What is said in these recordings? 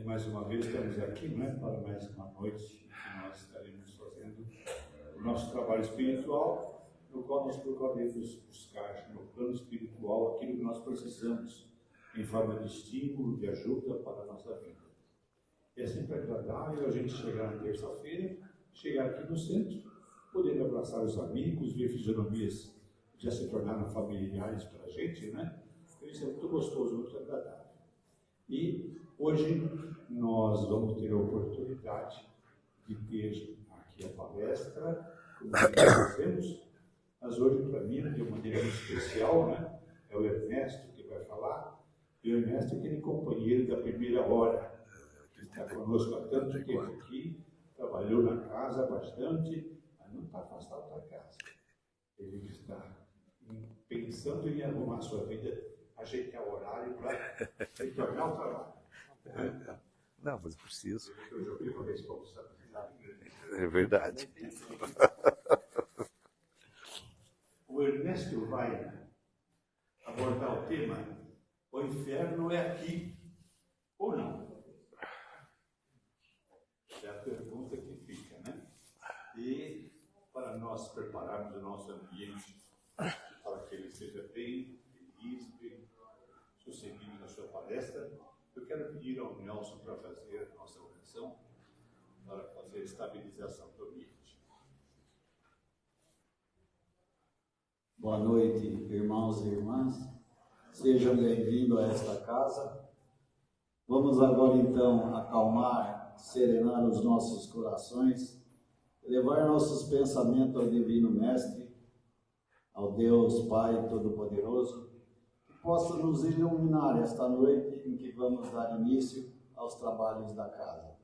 Mais uma vez estamos aqui, não é, para mais uma noite que nós estaremos fazendo o nosso trabalho espiritual, no qual nós procuraremos buscar no plano espiritual aquilo que nós precisamos em forma de estímulo, de ajuda para a nossa vida. É sempre agradável a gente chegar na terça-feira, chegar aqui no centro, poder abraçar os amigos, ver fisionomias que já se tornaram familiares para a gente, né? Isso é muito gostoso, muito agradável. E hoje nós vamos ter a oportunidade de ter aqui a palestra, como nós fazemos, mas hoje para mim, de uma maneira muito especial, né? É o Ernesto que vai falar, e o Ernesto é aquele companheiro da primeira hora, que está conosco há tanto tempo aqui, trabalhou na casa bastante, mas não está afastado da casa. Ele está pensando em arrumar a sua vida, ajeitar o horário para retornar ao trabalho. Não, mas preciso. Eu joguei uma responsabilidade. É verdade. O Ernesto vai abordar o tema: o inferno é aqui ou não? É a pergunta que fica, né? E para nós prepararmos o nosso ambiente para que ele seja bem feliz, bem sucedido na sua palestra, eu quero pedir ao Nelson para fazer a nossa oração, para fazer a estabilização do ambiente. Boa noite, irmãos e irmãs. Sejam bem-vindos a esta casa. Vamos agora, então, acalmar, serenar os nossos corações, levar nossos pensamentos ao Divino Mestre, ao Deus Pai Todo-Poderoso, que possa nos iluminar esta noite em que vamos dar início aos trabalhos da casa.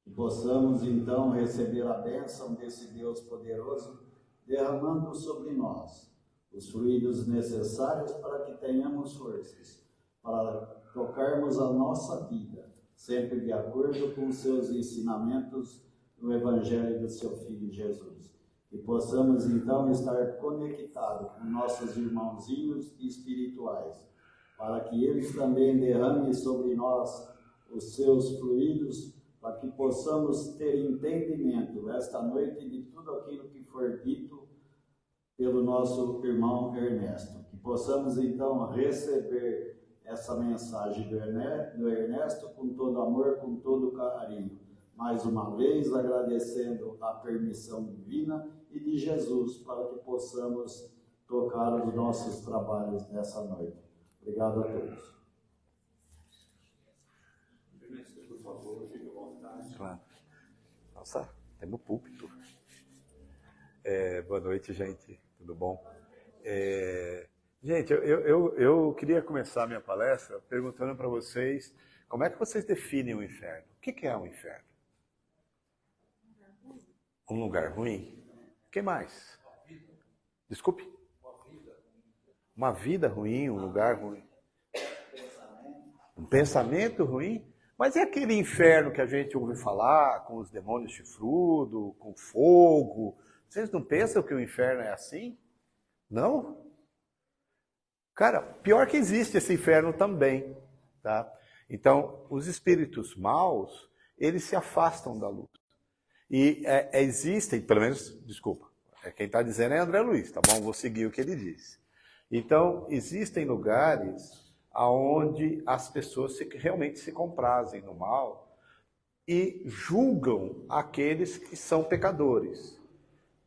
Que possamos, então, receber a bênção desse Deus poderoso, derramando sobre nós os fluidos necessários para que tenhamos forças, para tocarmos a nossa vida, sempre de acordo com os seus ensinamentos no Evangelho do seu Filho Jesus. E possamos, então, estar conectados com nossos irmãozinhos espirituais, para que eles também derramem sobre nós os seus fluidos, para que possamos ter entendimento esta noite de tudo aquilo que for dito pelo nosso irmão Ernesto. Que possamos, então, receber essa mensagem do Ernesto com todo amor, com todo carinho. Mais uma vez, agradecendo a permissão divina e de Jesus, para que possamos tocar os nossos trabalhos nessa noite. Obrigado a todos. Por favor, fique à vontade. Claro. Nossa, temos púlpito. Boa noite, gente. Tudo bom? Gente, eu queria começar a minha palestra perguntando para vocês como é que vocês definem o inferno. O que é um inferno? Um lugar ruim? O que mais? Desculpe? Uma vida ruim, um lugar ruim. Um pensamento ruim? Mas é aquele inferno que a gente ouve falar, com os demônios chifrudos, com fogo. Vocês não pensam que o inferno é assim? Não? Cara, pior que existe esse inferno também, tá? Então, os espíritos maus, eles se afastam da luz. E existem, pelo menos, desculpa, quem está dizendo é André Luiz, tá bom? Vou seguir o que ele disse. Então, existem lugares onde as pessoas realmente se comprazem no mal e julgam aqueles que são pecadores.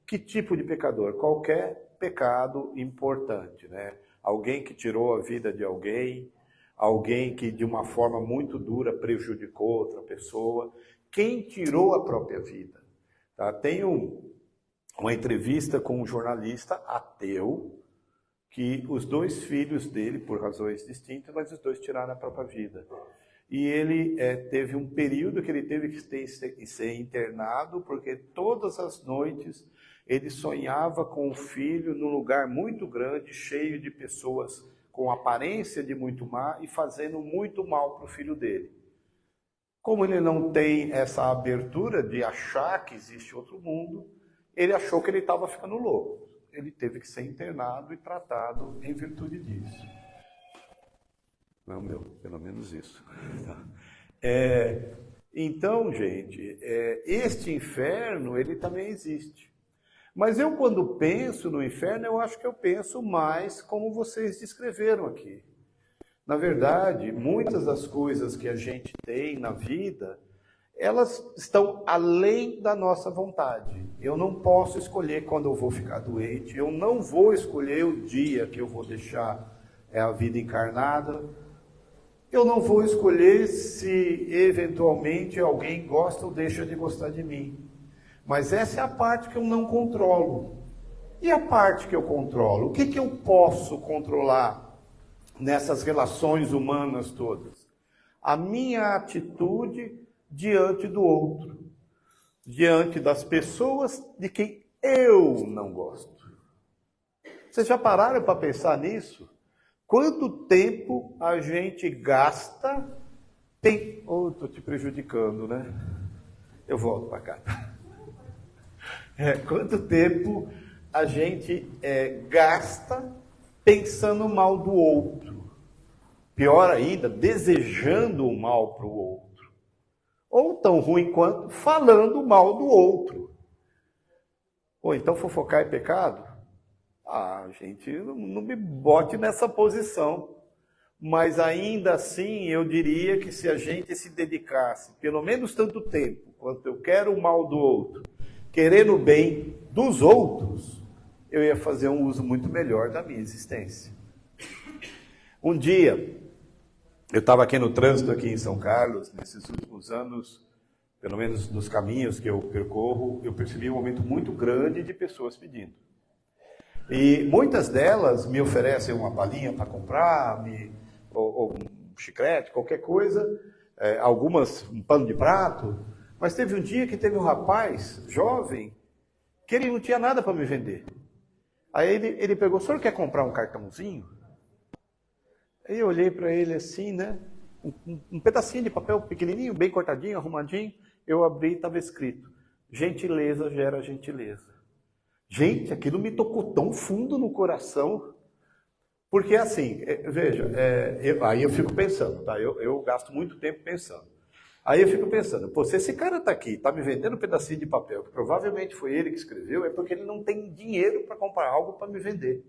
Que tipo de pecador? Qualquer pecado importante, né? Alguém que tirou a vida de alguém, alguém que de uma forma muito dura prejudicou outra pessoa, quem tirou a própria vida. Tá? Tem uma entrevista com um jornalista ateu, que os dois filhos dele, por razões distintas, mas os dois tiraram a própria vida. E ele teve um período que ele teve que ser internado, porque todas as noites ele sonhava com o filho num lugar muito grande, cheio de pessoas com aparência de muito má e fazendo muito mal para o filho dele. Como ele não tem essa abertura de achar que existe outro mundo, ele achou que ele estava ficando louco. Ele teve que ser internado e tratado em virtude disso. Não, pelo menos isso. Tá. Então, gente, este inferno, ele também existe. Mas eu, quando penso no inferno, eu acho que eu penso mais como vocês descreveram aqui. Na verdade, muitas das coisas que a gente tem na vida, elas estão além da nossa vontade. Eu não posso escolher quando eu vou ficar doente, eu não vou escolher o dia que eu vou deixar a vida encarnada, eu não vou escolher se eventualmente alguém gosta ou deixa de gostar de mim. Mas essa é a parte que eu não controlo. E a parte que eu controlo? O que eu posso controlar nessas relações humanas todas? A minha atitude diante do outro, diante das pessoas de quem eu não gosto. Vocês já pararam para pensar nisso? Quanto tempo a gente gasta? Estou te prejudicando, né? Eu volto para cá. Quanto tempo a gente gasta pensando mal do outro? Pior ainda, desejando o mal para o outro. Ou tão ruim quanto falando mal do outro. Ou então fofocar é pecado? Gente, não me bote nessa posição. Mas ainda assim, eu diria que se a gente se dedicasse pelo menos tanto tempo quanto eu quero o mal do outro, querendo o bem dos outros, eu ia fazer um uso muito melhor da minha existência. Um dia, eu estava aqui no trânsito aqui em São Carlos, nesses últimos anos, pelo menos nos caminhos que eu percorro, eu percebi um momento muito grande de pessoas pedindo. E muitas delas me oferecem uma balinha para comprar, ou um chiclete, qualquer coisa, algumas um pano de prato. Mas teve um dia que teve um rapaz jovem que ele não tinha nada para me vender. Aí ele pegou: o senhor quer comprar um cartãozinho? Aí eu olhei para ele assim, né? Um pedacinho de papel pequenininho, bem cortadinho, arrumadinho. Eu abri e estava escrito: gentileza gera gentileza. Gente, aquilo me tocou tão fundo no coração. Porque assim, veja, aí eu fico pensando, tá? Eu gasto muito tempo pensando. Aí eu fico pensando, se esse cara está aqui, está me vendendo um pedacinho de papel, que provavelmente foi ele que escreveu, é porque ele não tem dinheiro para comprar algo para me vender.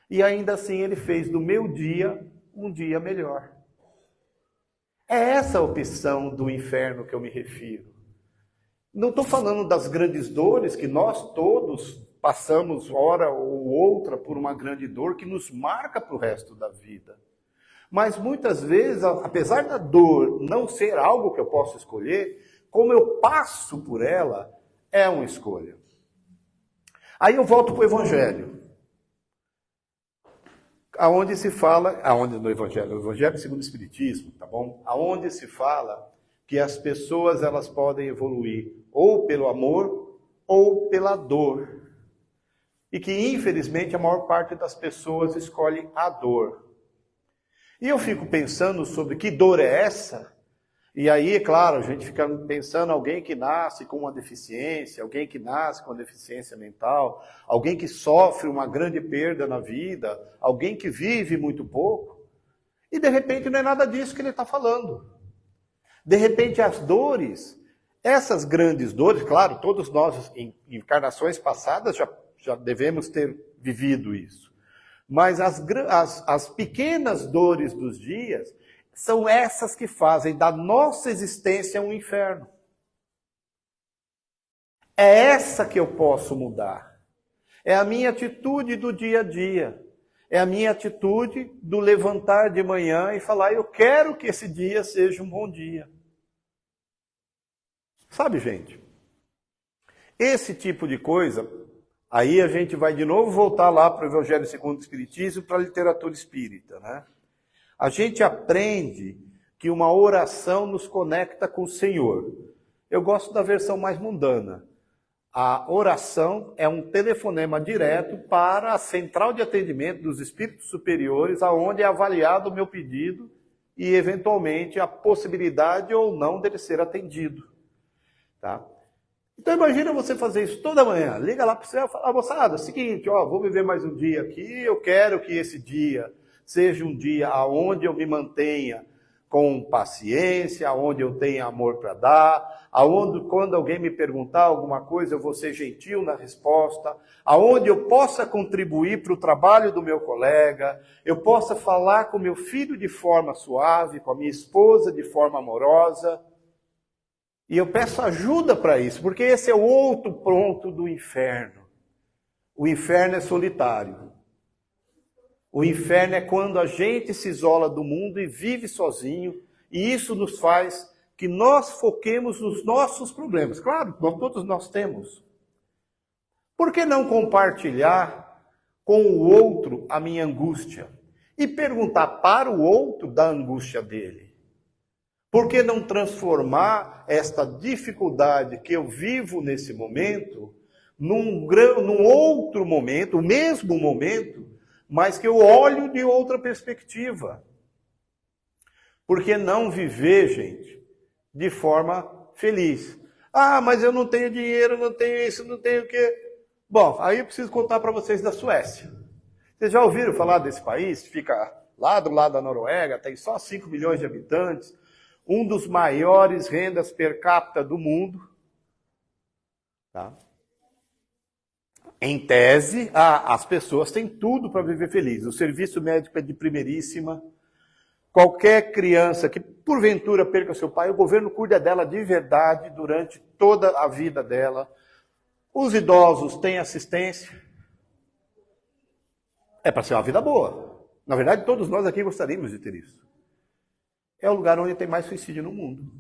E ainda assim ele fez do meu dia um dia melhor. É essa a opção do inferno que eu me refiro. Não estou falando das grandes dores que nós todos passamos, hora ou outra, por uma grande dor que nos marca para o resto da vida. Mas muitas vezes, apesar da dor não ser algo que eu posso escolher, como eu passo por ela, é uma escolha. Aí eu volto para o Evangelho. Aonde se fala, no Evangelho segundo o Espiritismo, tá bom? Aonde se fala que as pessoas elas podem evoluir ou pelo amor ou pela dor. E que, infelizmente, a maior parte das pessoas escolhe a dor. E eu fico pensando sobre que dor é essa. E aí, é claro, a gente fica pensando alguém que nasce com uma deficiência, alguém que nasce com uma deficiência mental, alguém que sofre uma grande perda na vida, alguém que vive muito pouco. E, de repente, não é nada disso que ele está falando. De repente, as dores, essas grandes dores, claro, todos nós, em encarnações passadas, já devemos ter vivido isso. Mas as pequenas dores dos dias são essas que fazem da nossa existência um inferno. É essa que eu posso mudar. É a minha atitude do dia a dia. É a minha atitude do levantar de manhã e falar: eu quero que esse dia seja um bom dia. Sabe, gente? Esse tipo de coisa, aí a gente vai de novo voltar lá para o Evangelho segundo o Espiritismo, para a literatura espírita, né? A gente aprende que uma oração nos conecta com o Senhor. Eu gosto da versão mais mundana. A oração é um telefonema direto para a central de atendimento dos espíritos superiores, aonde é avaliado o meu pedido e, eventualmente, a possibilidade ou não dele ser atendido. Tá? Então imagina você fazer isso toda manhã. Liga lá para você e fala: moçada, é o seguinte, vou viver mais um dia aqui, eu quero que esse dia seja um dia onde eu me mantenha com paciência, aonde eu tenho amor para dar, aonde quando alguém me perguntar alguma coisa eu vou ser gentil na resposta, aonde eu possa contribuir para o trabalho do meu colega, eu possa falar com meu filho de forma suave, com a minha esposa de forma amorosa. E eu peço ajuda para isso, porque esse é o outro ponto do inferno. O inferno é solitário. O inferno é quando a gente se isola do mundo e vive sozinho, e isso nos faz que nós foquemos nos nossos problemas. Claro, todos nós temos. Por que não compartilhar com o outro a minha angústia? E perguntar para o outro da angústia dele? Por que não transformar esta dificuldade que eu vivo nesse momento num outro momento, o mesmo momento, mas que eu olho de outra perspectiva? Por que não viver, gente, de forma feliz? Ah, mas eu não tenho dinheiro, não tenho isso, não tenho o quê. Bom, aí eu preciso contar para vocês da Suécia. Vocês já ouviram falar desse país? Fica lá do lado da Noruega, tem só 5 milhões de habitantes, um dos maiores rendas per capita do mundo. Tá? Em tese, as pessoas têm tudo para viver feliz. O serviço médico é de primeiríssima. Qualquer criança que, porventura, perca seu pai, o governo cuida dela de verdade durante toda a vida dela. Os idosos têm assistência. É para ser uma vida boa. Na verdade, todos nós aqui gostaríamos de ter isso. É o lugar onde tem mais suicídio no mundo.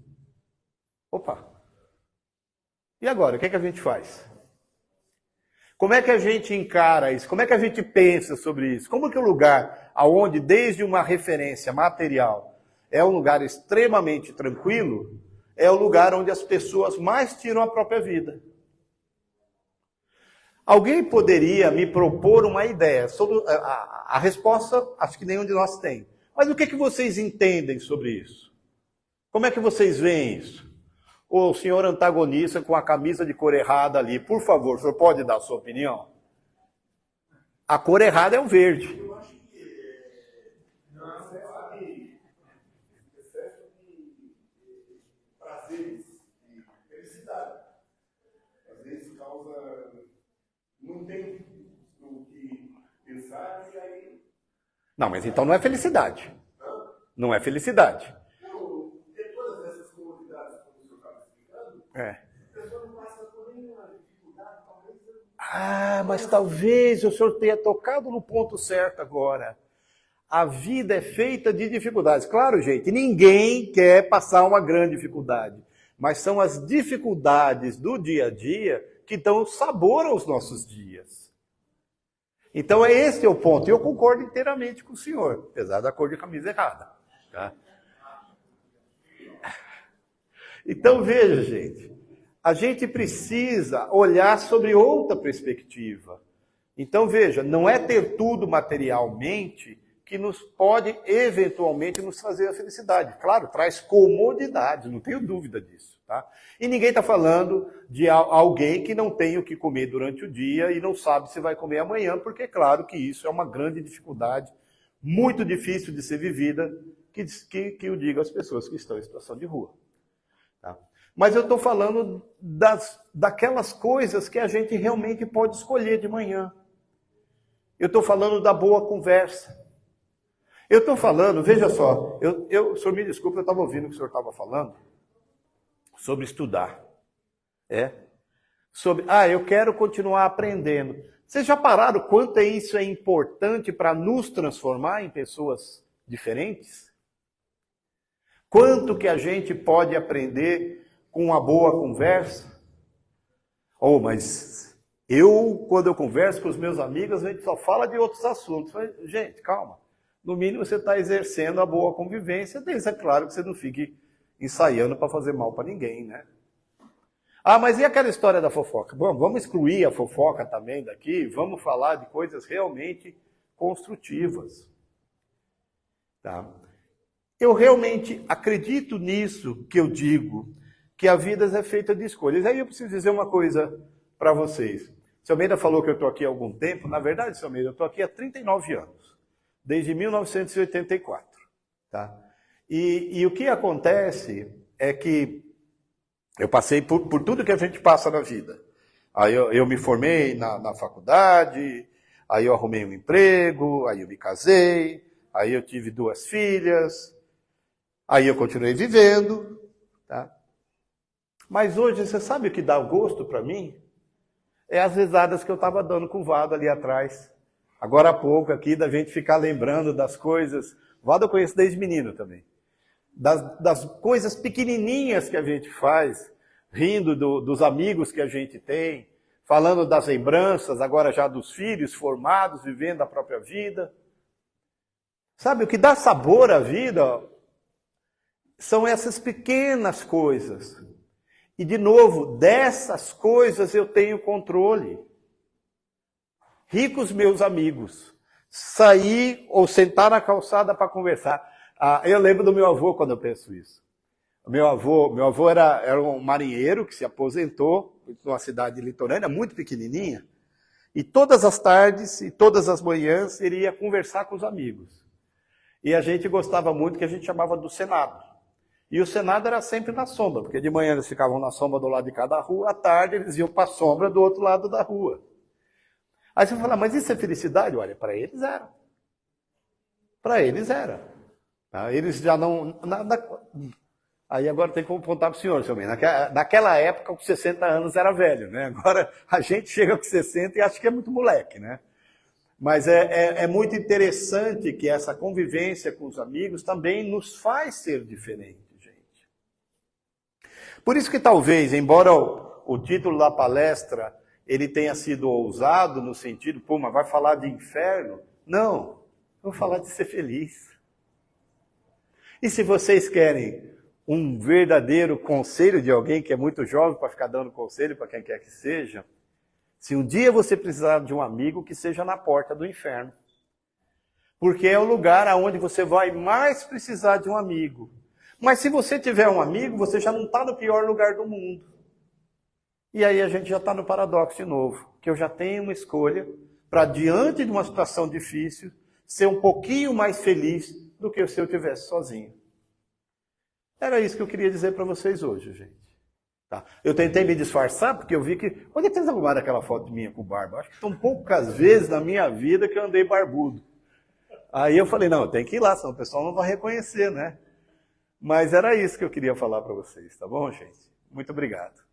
Opa! E agora, o que é que a gente faz? Como é que a gente encara isso? Como é que a gente pensa sobre isso? Como que o lugar onde, desde uma referência material, é um lugar extremamente tranquilo, é o lugar onde as pessoas mais tiram a própria vida? Alguém poderia me propor uma ideia sobre a resposta? Acho que nenhum de nós tem. Mas o que é que vocês entendem sobre isso? Como é que vocês veem isso? O senhor antagonista com a camisa de cor errada ali, por favor, o senhor pode dar a sua opinião? A cor errada é o verde. Eu acho que não é excesso de prazeres, de felicidade. Às vezes causa. Não tem o que pensar e aí. Não, mas então não é felicidade. Não é felicidade. Não, ter todas essas comodidades, como o senhor estava explicando, É. a pessoa não passa por nenhuma dificuldade, talvez. Ah, mas talvez o senhor tenha tocado no ponto certo agora. A vida é feita de dificuldades. Claro, gente, ninguém quer passar uma grande dificuldade. Mas são as dificuldades do dia a dia que dão sabor aos nossos dias. Então, esse é o ponto. E eu concordo inteiramente com o senhor, apesar da cor de camisa errada. Tá? Então, veja, gente. A gente precisa olhar sobre outra perspectiva. Então, veja, não é ter tudo materialmente que nos pode, eventualmente, nos trazer a felicidade. Claro, traz comodidade, não tenho dúvida disso. Tá? E ninguém está falando de alguém que não tem o que comer durante o dia e não sabe se vai comer amanhã, porque é claro que isso é uma grande dificuldade, muito difícil de ser vivida, que eu digo às pessoas que estão em situação de rua. Tá? Mas eu estou falando daquelas coisas que a gente realmente pode escolher de manhã. Eu estou falando da boa conversa. Eu estou falando, veja só, o senhor me desculpe, eu estava ouvindo o que o senhor estava falando sobre estudar. Sobre, eu quero continuar aprendendo. Vocês já pararam quanto isso é importante para nos transformar em pessoas diferentes? Quanto que a gente pode aprender com uma boa conversa? Mas quando eu converso com os meus amigos, a gente só fala de outros assuntos. Mas, gente, calma. No mínimo, você está exercendo a boa convivência, desde é claro que você não fique ensaiando para fazer mal para ninguém, né? Mas e aquela história da fofoca? Bom, vamos excluir a fofoca também daqui, vamos falar de coisas realmente construtivas. Tá? Eu realmente acredito nisso que eu digo, que a vida é feita de escolhas. Aí eu preciso dizer uma coisa para vocês. O seu Almeida falou que eu estou aqui há algum tempo. Na verdade, seu Almeida, eu estou aqui há 39 anos. Desde 1984. Tá? E o que acontece é que eu passei por tudo que a gente passa na vida. Aí eu me formei na faculdade, aí eu arrumei um emprego, aí eu me casei, aí eu tive 2 filhas, aí eu continuei vivendo, tá? Mas hoje, você sabe o que dá gosto para mim? É as risadas que eu estava dando com o Vado ali atrás. Agora há pouco aqui, da gente ficar lembrando das coisas. O Vado eu conheço desde menino também. Das coisas pequenininhas que a gente faz, rindo dos amigos que a gente tem, falando das lembranças, agora já dos filhos formados, vivendo a própria vida. Sabe, o que dá sabor à vida são essas pequenas coisas. E, de novo, dessas coisas eu tenho controle. Ricos meus amigos, sair ou sentar na calçada para conversar. Eu lembro do meu avô quando eu penso isso. Meu avô era um marinheiro que se aposentou numa cidade litorânea, muito pequenininha, e todas as tardes e todas as manhãs ele ia conversar com os amigos. E a gente gostava muito, que a gente chamava do Senado. E o Senado era sempre na sombra, porque de manhã eles ficavam na sombra do lado de cada rua, à tarde eles iam para a sombra do outro lado da rua. Aí você fala, mas isso é felicidade? Olha, para eles era. Para eles era. Eles já não... Aí agora tem como contar para o senhor, seu bem. Naquela época, com 60 anos era velho, né? Agora a gente chega com 60 e acha que é muito moleque, né? Mas é muito interessante que essa convivência com os amigos também nos faz ser diferentes, gente. Por isso que talvez, embora o título da palestra ele tenha sido ousado no sentido, pô, mas vai falar de inferno? Não, vou falar de ser feliz. E se vocês querem um verdadeiro conselho de alguém que é muito jovem para ficar dando conselho para quem quer que seja, se um dia você precisar de um amigo, que seja na porta do inferno. Porque é o lugar onde você vai mais precisar de um amigo. Mas se você tiver um amigo, você já não está no pior lugar do mundo. E aí a gente já está no paradoxo de novo, que eu já tenho uma escolha para, diante de uma situação difícil, ser um pouquinho mais feliz do que se eu estivesse sozinho. Era isso que eu queria dizer para vocês hoje, gente. Tá. Eu tentei me disfarçar, porque eu vi que... Onde é que vocês arrumaram aquela foto minha com barba? Acho que são poucas vezes na minha vida que eu andei barbudo. Aí eu falei, não, tem que ir lá, senão o pessoal não vai reconhecer, né? Mas era isso que eu queria falar para vocês, tá bom, gente? Muito obrigado.